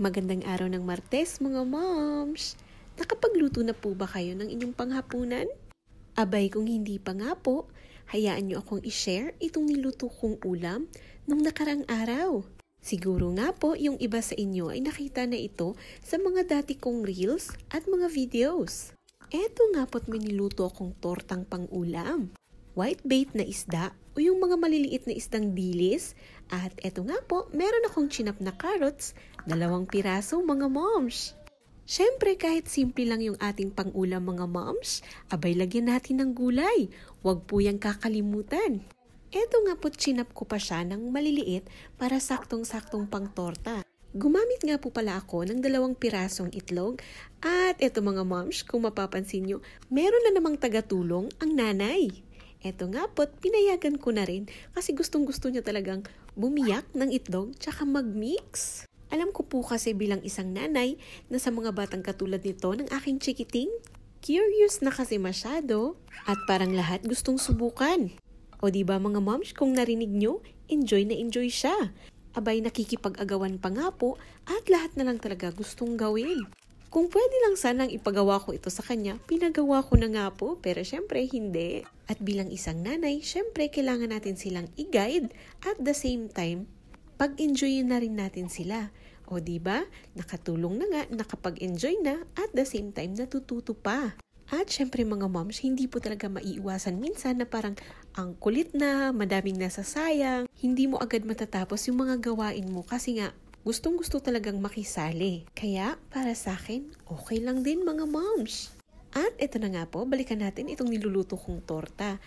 Magandang araw ng Martes, mga moms! Nakapagluto na po ba kayo ng inyong panghapunan? Abay, kung hindi pa nga po, hayaan niyo akong i-share itong niluto kong ulam nung nakarang araw. Siguro nga po yung iba sa inyo ay nakita na ito sa mga dati kong reels at mga videos. Eto nga po't may niluto akong tortang pang-ulam. Whitebait na isda o yung mga maliliit na isdang dilis. At eto nga po, meron akong chinap na carrots, 2 piraso mga moms. Siyempre kahit simple lang yung ating pang-ulam mga moms, abay lagyan natin ng gulay. Huwag po yung kakalimutan. Eto nga po, chinap ko pa siya ng maliliit para saktong-saktong pang torta. Gumamit nga po pala ako ng 2 pirasong itlog. At eto mga moms, kung mapapansin nyo, meron na namang tagatulong ang nanay. Eto nga po't pinayagan ko na rin kasi gustong-gusto niya talagang bumiyak ng itlog tsaka mag-mix. Alam ko po kasi bilang isang nanay na sa mga batang katulad nito ng aking chikiting, curious na kasi masyado at parang lahat gustong subukan. O diba mga moms, kung narinig nyo, enjoy na enjoy siya. Abay nakikipag-agawan pa nga po at lahat na lang talaga gustong gawin. Kung pwede lang sanang ipagawa ko ito sa kanya, pinagawa ko na nga po, pero syempre hindi. At bilang isang nanay, syempre kailangan natin silang i-guide at the same time, pag-enjoyin na rin natin sila. O diba, nakatulong na nga, nakapag-enjoy na, at the same time natututo pa. At syempre mga moms, hindi po talaga maiiwasan minsan na parang ang kulit na, madaming nasasayang, hindi mo agad matatapos yung mga gawain mo kasi nga, gustong-gusto talagang makisali. Kaya, para sa akin, okay lang din mga moms. At ito na nga po, balikan natin itong niluluto kong torta.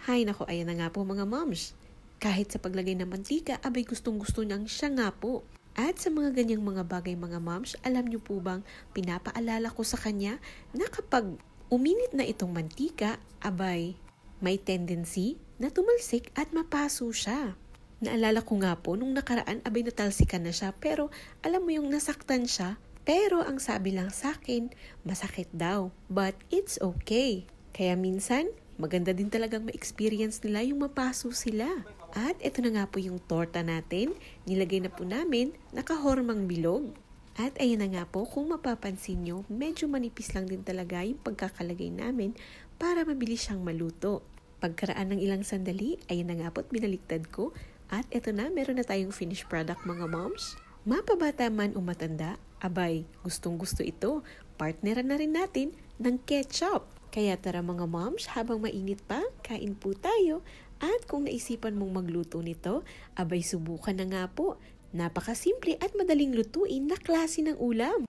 Hay nako, ayan na nga po mga moms. Kahit sa paglagay ng mantika, abay gustong-gusto niyang siya nga po. At sa mga ganyang mga bagay mga moms, alam niyo po bang pinapaalala ko sa kanya na kapag uminit na itong mantika, abay, may tendency na tumalsik at mapaso siya. Naalala ko nga po, nung nakaraan, abay natalsikan na siya, pero alam mo yung nasaktan siya, pero ang sabi lang sa akin, masakit daw, but it's okay. Kaya minsan, maganda din talagang ma-experience nila yung mapaso sila. At ito na nga po yung torta natin, nilagay na po namin, nakahormang bilog. At ayun na nga po, kung mapapansin nyo, medyo manipis lang din talaga yung pagkakalagay namin para mabilis siyang maluto. Pagkaraan ng ilang sandali, ayun na nga po at binaliktad ko. At eto na, meron na tayong finished product mga moms. Mapabata man o matanda, abay, gustong-gusto ito. Partneran na rin natin ng ketchup. Kaya tara mga moms, habang mainit pa, kain po tayo. At kung naisipan mong magluto nito, abay subukan na nga po. Napakasimple at madaling lutuin na klase ng ulam.